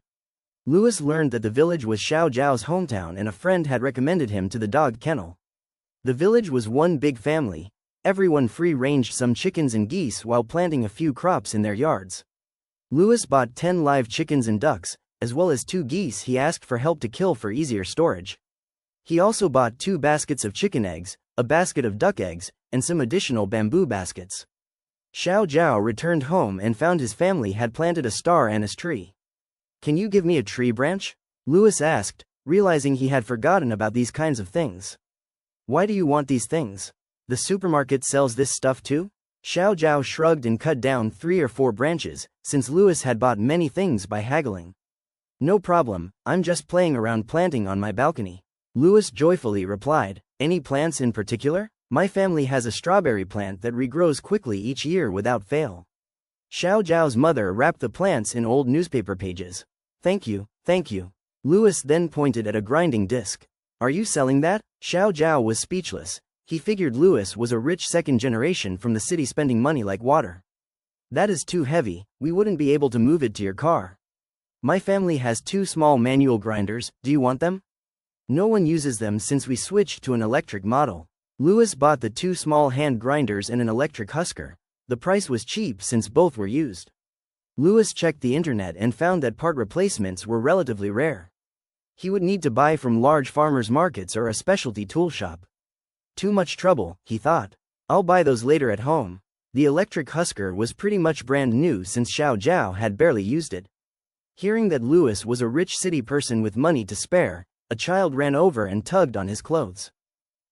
Louis learned that the village was Xiao Jiao's hometown and a friend had recommended him to the dog kennel. The village was one big family. Everyone free-ranged some chickens and geese while planting a few crops in their yards. Louis bought 10 live chickens and ducks, as well as 2 geese he asked for help to kill for easier storage. He also bought 2 baskets of chicken eggs, a basket of duck eggs, and some additional bamboo baskets. Xiao Jiao returned home and found his family had planted a star anise tree. "Can you give me a tree branch?" Louis asked, realizing he had forgotten about these kinds of things. "Why do you want these things? The supermarket sells this stuff too?" Xiao Jiao shrugged and cut down 3 or 4 branches, since Louis had bought many things by haggling. "No problem, I'm just playing around planting on my balcony." Louis joyfully replied. "Any plants in particular? My family has a strawberry plant that regrows quickly each year without fail." Xiao Jiao's mother wrapped the plants in old newspaper pages. Thank you, thank you." Louis then pointed at a grinding disc. "Are you selling that?" Xiao Jiao was speechless. He figured Louis was a rich second generation from the city spending money like water. "That is too heavy, we wouldn't be able to move it to your car. My family has 2 small manual grinders, do you want them?" "No one uses them since we switched to an electric model." Louis bought the 2 small hand grinders and an electric husker. The price was cheap since both were used. Louis checked the internet and found that part replacements were relatively rare. He would need to buy from large farmers markets or a specialty tool shop. Too much trouble, he thought. I'll buy those later at home. The electric husker was pretty much brand new since Xiao Jiao had barely used it. Hearing that Louis was a rich city person with money to spare, a child ran over and tugged on his clothes.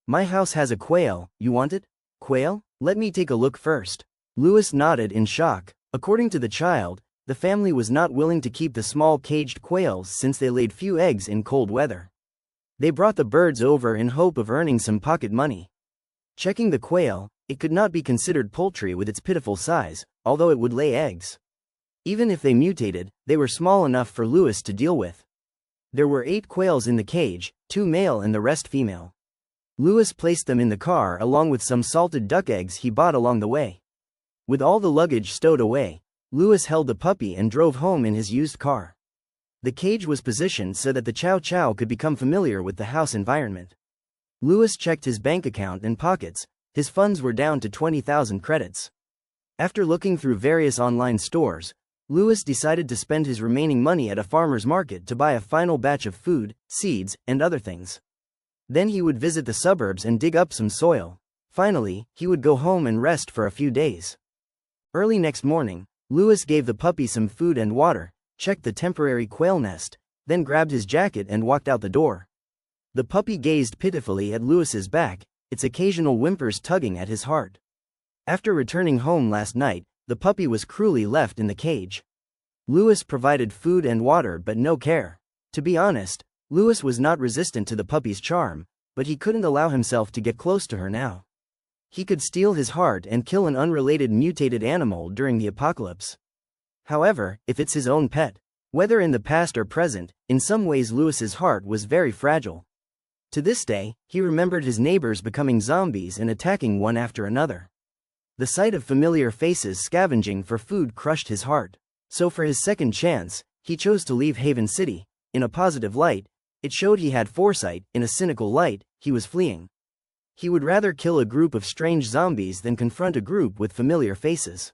"My house has a quail, you want it?" "Quail? Let me take a look first." Louis nodded in shock. According to the child, the family was not willing to keep the small caged quails since they laid few eggs in cold weather. They brought the birds over in hope of earning some pocket money. Checking the quail, it could not be considered poultry with its pitiful size, although it would lay eggs. Even if they mutated, they were small enough for Lewis to deal with. There were 8 quails in the cage, 2 male and the rest female. Lewis placed them in the car along with some salted duck eggs he bought along the way. With all the luggage stowed away, Lewis held the puppy and drove home in his used car. The cage was positioned so that the Chow Chow could become familiar with the house environment. Lewis checked his bank account and pockets. His funds were down to 20,000 credits. After looking through various online stores, Lewis decided to spend his remaining money at a farmer's market to buy a final batch of food, seeds, and other things. Then he would visit the suburbs and dig up some soil. Finally, he would go home and rest for a few days. Early next morning, Lewis gave the puppy some food and water, checked the temporary quail nest, then grabbed his jacket and walked out the door. The puppy gazed pitifully at Lewis's back, its occasional whimpers tugging at his heart. After returning home last night, the puppy was cruelly left in the cage. Lewis provided food and water but no care. To be honest, Lewis was not resistant to the puppy's charm, but he couldn't allow himself to get close to her now. He could steal his heart and kill an unrelated mutated animal during the apocalypse. However, if it's his own pet, whether in the past or present, in some ways Lewis's heart was very fragile. To this day, he remembered his neighbors becoming zombies and attacking one after another. The sight of familiar faces scavenging for food crushed his heart. So for his second chance, he chose to leave Haven City. In a positive light, it showed he had foresight. In a cynical light, he was fleeing. He would rather kill a group of strange zombies than confront a group with familiar faces.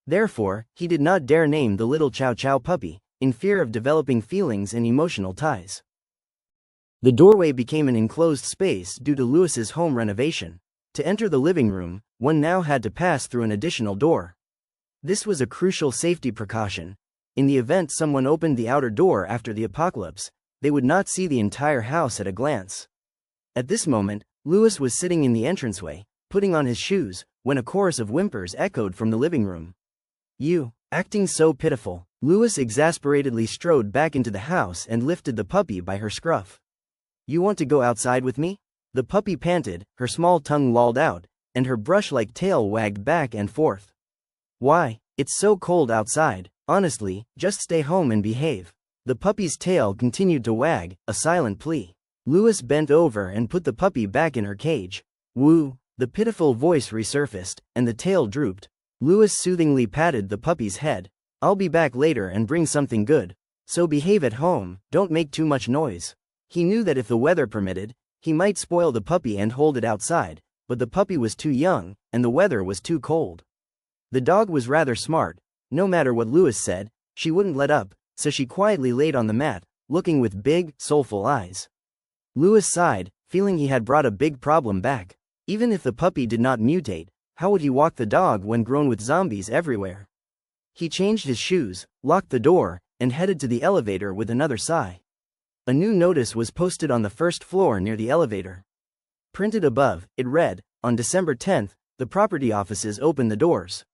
Therefore, he did not dare name the little Chow Chow puppy, in fear of developing feelings and emotional ties. The doorway became an enclosed space due to Lewis's home renovation. To enter the living room, one now had to pass through an additional door. This was a crucial safety precaution. In the event someone opened the outer door after the apocalypse, they would not see the entire house at a glance. At this moment, Lewis was sitting in the entranceway, putting on his shoes, when a chorus of whimpers echoed from the living room. "You, acting so pitiful." Lewis exasperatedly strode back into the house and lifted the puppy by her scruff. "You want to go outside with me?" The puppy panted, her small tongue lolled out, and her brush-like tail wagged back and forth. "Why? It's so cold outside. Honestly, just stay home and behave." The puppy's tail continued to wag, a silent plea. Lewis bent over and put the puppy back in her cage. "Woo!" The pitiful voice resurfaced, and the tail drooped. Lewis soothingly patted the puppy's head. "I'll be back later and bring something good. So behave at home, don't make too much noise." He knew that if the weather permitted, he might spoil the puppy and hold it outside, but the puppy was too young, and the weather was too cold. The dog was rather smart. No matter what Lewis said, she wouldn't let up, so she quietly laid on the mat, looking with big, soulful eyes. Lewis sighed, feeling he had brought a big problem back. Even if the puppy did not mutate, how would he walk the dog when grown with zombies everywhere? He changed his shoes, locked the door, and headed to the elevator with another sigh. A new notice was posted on the first floor near the elevator. Printed above, it read, "On December 10th, the property offices open the doors.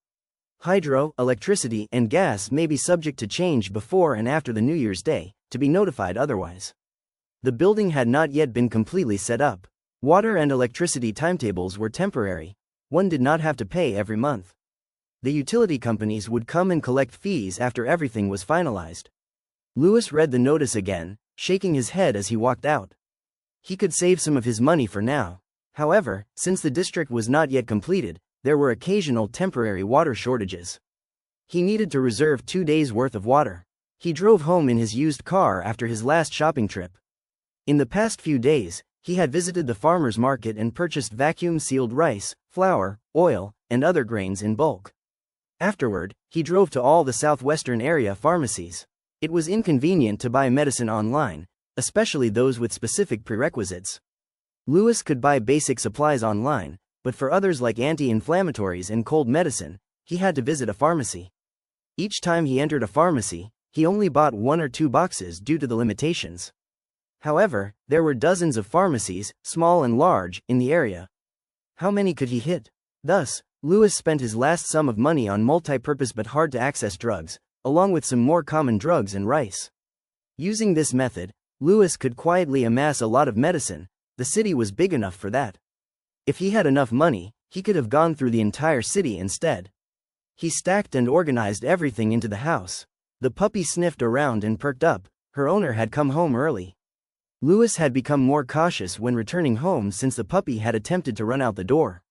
Hydro, electricity, and gas may be subject to change before and after the New Year's Day, to be notified otherwise." The building had not yet been completely set up. Water and electricity timetables were temporary. One did not have to pay every month. The utility companies would come and collect fees after everything was finalized. Lewis read the notice again, shaking his head as he walked out. He could save some of his money for now. However, since the district was not yet completed, there were occasional temporary water shortages. He needed to reserve 2 days' worth of water. He drove home in his used car after his last shopping trip. In the past few days, he had visited the farmer's market and purchased vacuum-sealed rice, flour, oil, and other grains in bulk. Afterward, he drove to all the southwestern area pharmacies. It was inconvenient to buy medicine online, especially those with specific prerequisites. Lewis could buy basic supplies online, but for others like anti-inflammatories and cold medicine, he had to visit a pharmacy. Each time he entered a pharmacy, he only bought 1 or 2 boxes due to the limitations. However, there were dozens of pharmacies, small and large, in the area. How many could he hit? Thus, Louis spent his last sum of money on multi-purpose but hard-to-access drugs, along with some more common drugs and rice. Using this method, Louis could quietly amass a lot of medicine. The city was big enough for that. If he had enough money, he could have gone through the entire city instead. He stacked and organized everything into the house. The puppy sniffed around and perked up. Her owner had come home early. Louis had become more cautious when returning home since the puppy had attempted to run out the door.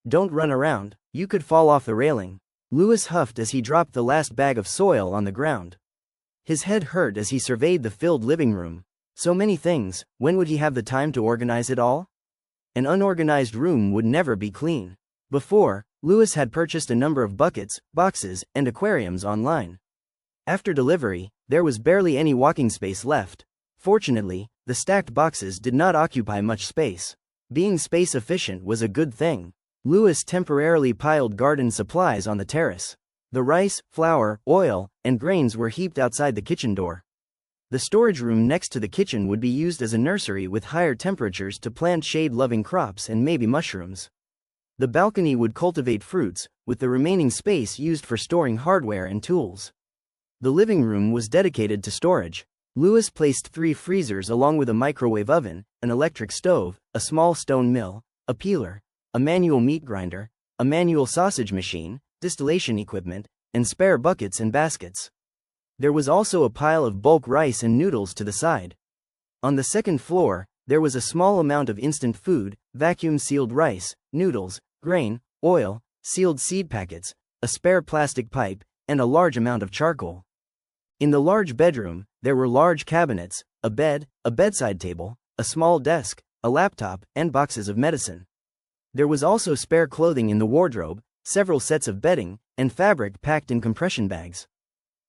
"Don't run around, you could fall off the railing." Louis huffed as he dropped the last bag of soil on the ground. His head hurt as he surveyed the filled living room. So many things, when would he have the time to organize it all? An unorganized room would never be clean. Before, Louis had purchased a number of buckets, boxes, and aquariums online. After delivery, there was barely any walking space left. Fortunately, the stacked boxes did not occupy much space. Being space efficient was a good thing. Louis temporarily piled garden supplies on the terrace. The rice, flour, oil, and grains were heaped outside the kitchen door. The storage room next to the kitchen would be used as a nursery with higher temperatures to plant shade-loving crops and maybe mushrooms. The balcony would cultivate fruits, with the remaining space used for storing hardware and tools. The living room was dedicated to storage. Louis placed 3 freezers along with a microwave oven, an electric stove, a small stone mill, a peeler, a manual meat grinder, a manual sausage machine, distillation equipment, and spare buckets and baskets. There was also a pile of bulk rice and noodles to the side. On the second floor, there was a small amount of instant food, vacuum-sealed rice, noodles, grain, oil, sealed seed packets, a spare plastic pipe, and a large amount of charcoal. In the large bedroom, there were large cabinets, a bed, a bedside table, a small desk, a laptop, and boxes of medicine. There was also spare clothing in the wardrobe, several sets of bedding, and fabric packed in compression bags.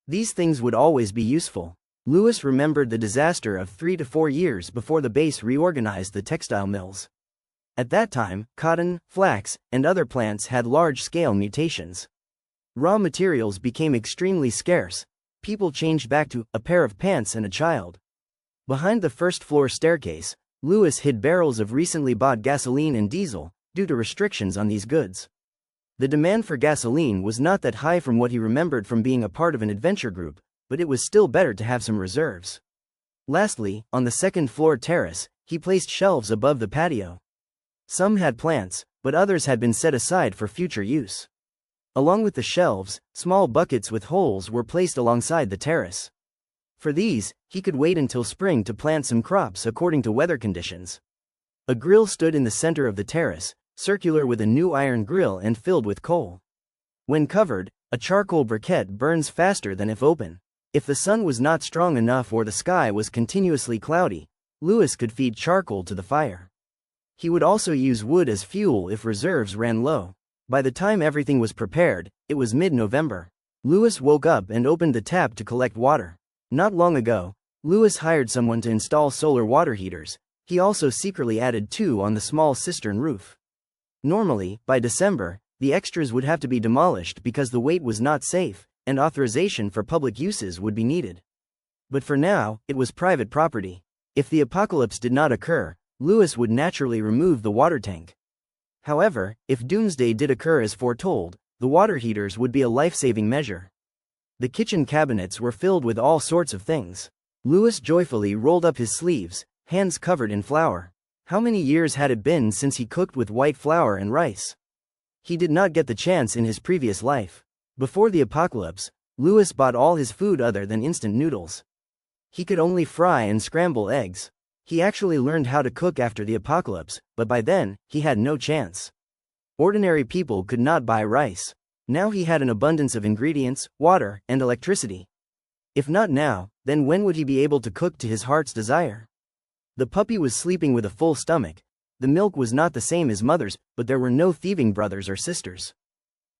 These things would always be useful. Louis remembered the disaster of 3 to 4 years before the base reorganized the textile mills. At that time, cotton, flax, and other plants had large-scale mutations. Raw materials became extremely scarce. People changed back to a pair of pants and a child. Behind the first-floor staircase, Louis hid barrels of recently bought gasoline and diesel, due to restrictions on these goods. The demand for gasoline was not that high from what he remembered from being a part of an adventure group, but it was still better to have some reserves. Lastly, on the second-floor terrace, he placed shelves above the patio. Some had plants, but others had been set aside for future use. Along with the shelves, small buckets with holes were placed alongside the terrace. For these, he could wait until spring to plant some crops according to weather conditions. A grill stood in the center of the terrace, circular with a new iron grill and filled with coal. When covered, a charcoal briquette burns faster than if open. If the sun was not strong enough or the sky was continuously cloudy, Louis could feed charcoal to the fire. He would also use wood as fuel if reserves ran low. By the time everything was prepared, it was mid-November. Louis woke up and opened the tap to collect water. Not long ago, Louis hired someone to install solar water heaters. He also secretly added 2 on the small cistern roof. Normally, by December, the extras would have to be demolished because the weight was not safe, and authorization for public uses would be needed. But for now, it was private property. If the apocalypse did not occur, Louis would naturally remove the water tank. However, if Doomsday did occur as foretold, the water heaters would be a life-saving measure. The kitchen cabinets were filled with all sorts of things. Louis joyfully rolled up his sleeves, hands covered in flour. How many years had it been since he cooked with white flour and rice? He did not get the chance in his previous life. Before the apocalypse, Louis bought all his food other than instant noodles. He could only fry and scramble eggs. He actually learned how to cook after the apocalypse, but by then, he had no chance. Ordinary people could not buy rice. Now he had an abundance of ingredients, water, and electricity. If not now, then when would he be able to cook to his heart's desire? The puppy was sleeping with a full stomach. The milk was not the same as mother's, but there were no thieving brothers or sisters.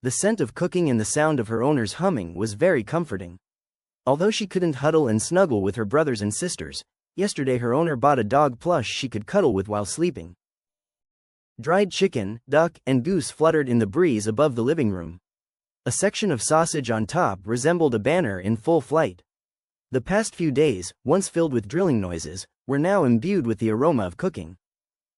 The scent of cooking and the sound of her owner's humming was very comforting. Although she couldn't huddle and snuggle with her brothers and sisters, yesterday her owner bought a dog plush she could cuddle with while sleeping. Dried chicken, duck, and goose fluttered in the breeze above the living room. A section of sausage on top resembled a banner in full flight. The past few days, once filled with drilling noises, were now imbued with the aroma of cooking.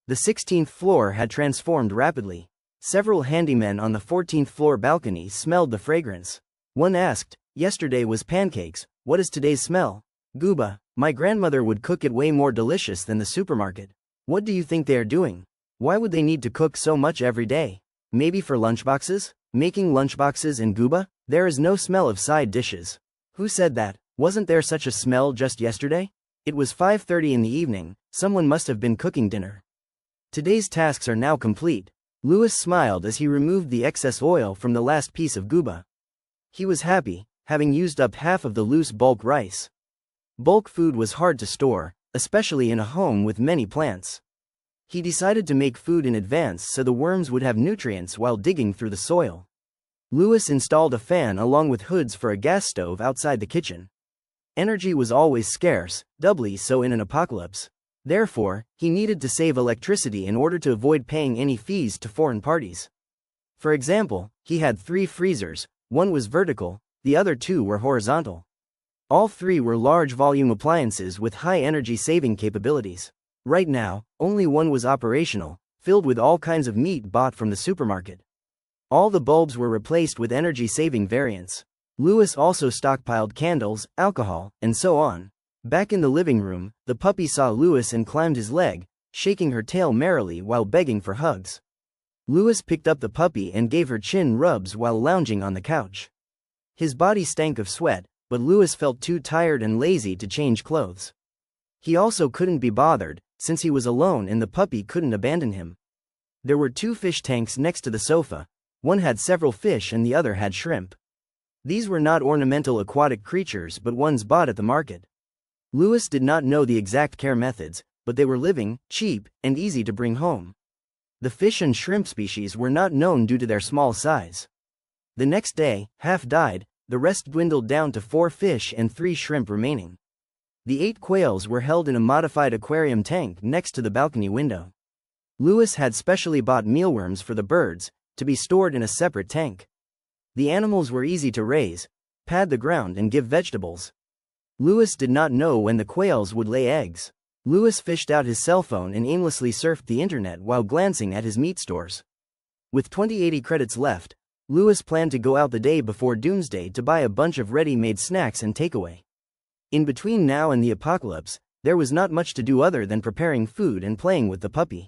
The 16th floor had transformed rapidly. Several handymen on the 14th floor balcony smelled the fragrance. One asked, "Yesterday was pancakes, what is today's smell?" "Gooba, my grandmother would cook it way more delicious than the supermarket." "What do you think they are doing? Why would they need to cook so much every day? Maybe for lunchboxes? Making lunchboxes in Gooba? There is no smell of side dishes." "Who said that? Wasn't there such a smell just yesterday?" "It was 5:30 in the evening, someone must have been cooking dinner." Today's tasks are now complete. Louis smiled as he removed the excess oil from the last piece of Gooba. He was happy, having used up half of the loose bulk rice. Bulk food was hard to store, especially in a home with many plants. He decided to make food in advance so the worms would have nutrients while digging through the soil. Louis installed a fan along with hoods for a gas stove outside the kitchen. Energy was always scarce, doubly so in an apocalypse. Therefore, he needed to save electricity in order to avoid paying any fees to foreign parties. For example, he had 3 freezers, one was vertical, the other 2 were horizontal. All 3 were large volume appliances with high energy saving capabilities. Right now, only one was operational, filled with all kinds of meat bought from the supermarket. All the bulbs were replaced with energy-saving variants. Louis also stockpiled candles, alcohol, and so on. Back in the living room, the puppy saw Louis and climbed his leg, shaking her tail merrily while begging for hugs. Louis picked up the puppy and gave her chin rubs while lounging on the couch. His body stank of sweat, but Louis felt too tired and lazy to change clothes. He also couldn't be bothered, since he was alone and the puppy couldn't abandon him. There were 2 fish tanks next to the sofa, one had several fish and the other had shrimp. These were not ornamental aquatic creatures but ones bought at the market. Louis did not know the exact care methods, but they were living, cheap, and easy to bring home. The fish and shrimp species were not known due to their small size. The next day, half died, the rest dwindled down to 4 fish and 3 shrimp remaining. The 8 quails were held in a modified aquarium tank next to the balcony window. Louis had specially bought mealworms for the birds, to be stored in a separate tank. The animals were easy to raise, pad the ground and give vegetables. Louis did not know when the quails would lay eggs. Louis fished out his cell phone and aimlessly surfed the internet while glancing at his meat stores. With 2080 credits left, Louis planned to go out the day before Doomsday to buy a bunch of ready-made snacks and takeaway. In between now and the apocalypse, there was not much to do other than preparing food and playing with the puppy.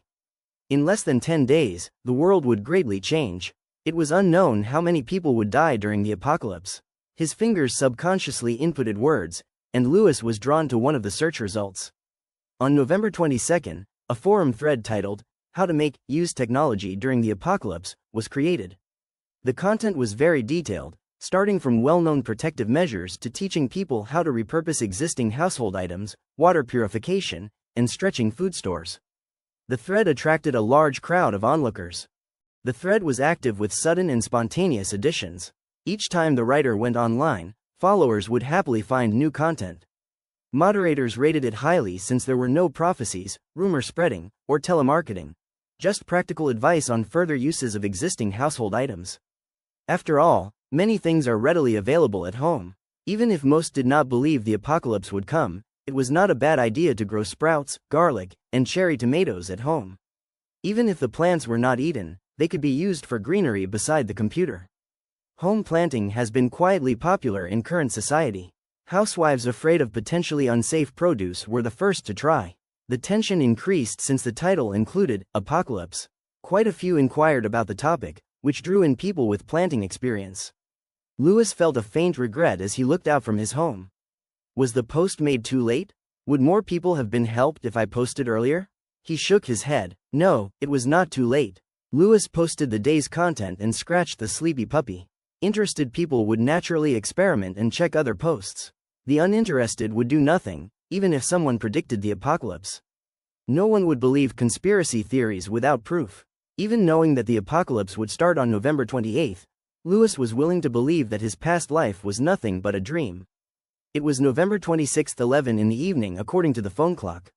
In less than 10 days, the world would greatly change. It was unknown how many people would die during the apocalypse. His fingers subconsciously inputted words, and Louis was drawn to one of the search results. On November 22, a forum thread titled, "How to Use Technology During the Apocalypse," was created. The content was very detailed, starting from well-known protective measures to teaching people how to repurpose existing household items, water purification, and stretching food stores. The thread attracted a large crowd of onlookers. The thread was active with sudden and spontaneous additions. Each time the writer went online, followers would happily find new content. Moderators rated it highly since there were no prophecies, rumor spreading, or telemarketing. Just practical advice on further uses of existing household items. After all, many things are readily available at home. Even if most did not believe the apocalypse would come, it was not a bad idea to grow sprouts, garlic, and cherry tomatoes at home. Even if the plants were not eaten, they could be used for greenery beside the computer. Home planting has been quietly popular in current society. Housewives afraid of potentially unsafe produce were the first to try. The tension increased since the title included apocalypse. Quite a few inquired about the topic, which drew in people with planting experience. Louis felt a faint regret as he looked out from his home. Was the post made too late? Would more people have been helped if I posted earlier? He shook his head. No, it was not too late. Louis posted the day's content and scratched the sleepy puppy. Interested people would naturally experiment and check other posts. The uninterested would do nothing, even if someone predicted the apocalypse. No one would believe conspiracy theories without proof. Even knowing that the apocalypse would start on November 28, Louis was willing to believe that his past life was nothing but a dream. It was November 26, 11 in the evening according to the phone clock.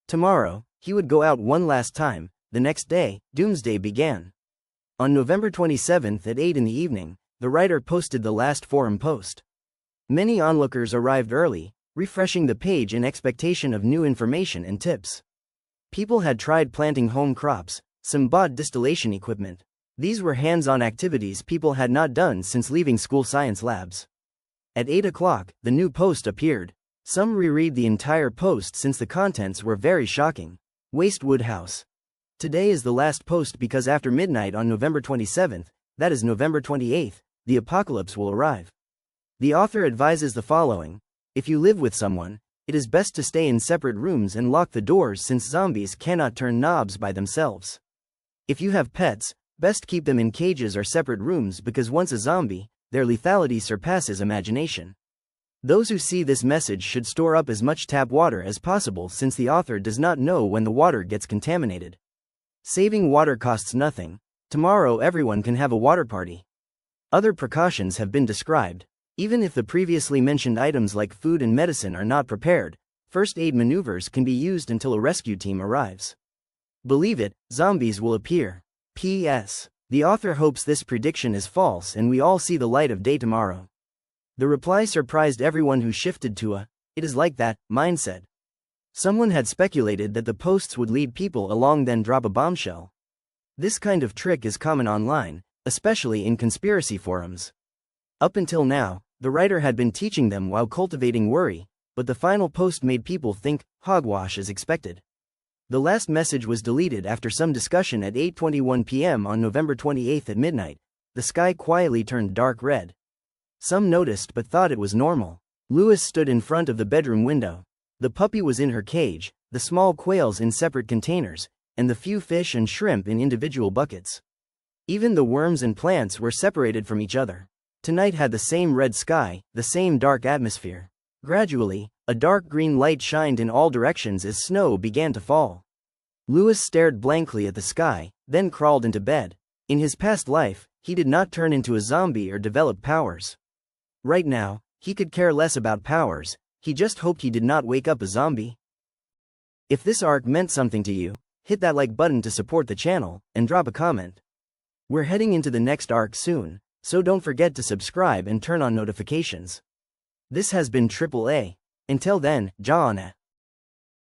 Tomorrow, he would go out one last time. The next day, Doomsday began. On November 27 at 8 in the evening, the writer posted the last forum post. Many onlookers arrived early, refreshing the page in expectation of new information and tips. People had tried planting home crops, some bought distillation equipment. These were hands-on activities people had not done since leaving school science labs. At 8 o'clock, the new post appeared. Some reread the entire post since the contents were very shocking. Wastewood House. Today is the last post because after midnight on November 27th, that is November 28th, the apocalypse will arrive. The author advises the following: if you live with someone, it is best to stay in separate rooms and lock the doors since zombies cannot turn knobs by themselves. If you have pets, best keep them in cages or separate rooms because once a zombie, their lethality surpasses imagination. Those who see this message should store up as much tap water as possible since the author does not know when the water gets contaminated. Saving water costs nothing. Tomorrow everyone can have a water party. Other precautions have been described. Even if the previously mentioned items like food and medicine are not prepared, first aid maneuvers can be used until a rescue team arrives. Believe it, zombies will appear. P.S. The author hopes this prediction is false and we all see the light of day tomorrow. The reply surprised everyone who shifted to a "it is like that" mindset. Someone had speculated that the posts would lead people along then drop a bombshell. This kind of trick is common online, especially in conspiracy forums. Up until now, the writer had been teaching them while cultivating worry, but the final post made people think hogwash as expected. The last message was deleted after some discussion at 8:21 p.m. on November 28th at midnight. The sky quietly turned dark red. Some noticed but thought it was normal. Lewis stood in front of the bedroom window. The puppy was in her cage, the small quails in separate containers, and the few fish and shrimp in individual buckets. Even the worms and plants were separated from each other. Tonight had the same red sky, the same dark atmosphere. Gradually, a dark green light shined in all directions as snow began to fall. Lewis stared blankly at the sky, then crawled into bed. In his past life, he did not turn into a zombie or develop powers. Right now, he could care less about powers, he just hoped he did not wake up a zombie. If this arc meant something to you, hit that like button to support the channel, and drop a comment. We're heading into the next arc soon, so don't forget to subscribe and turn on notifications. This has been AAA. Until then, Jaana.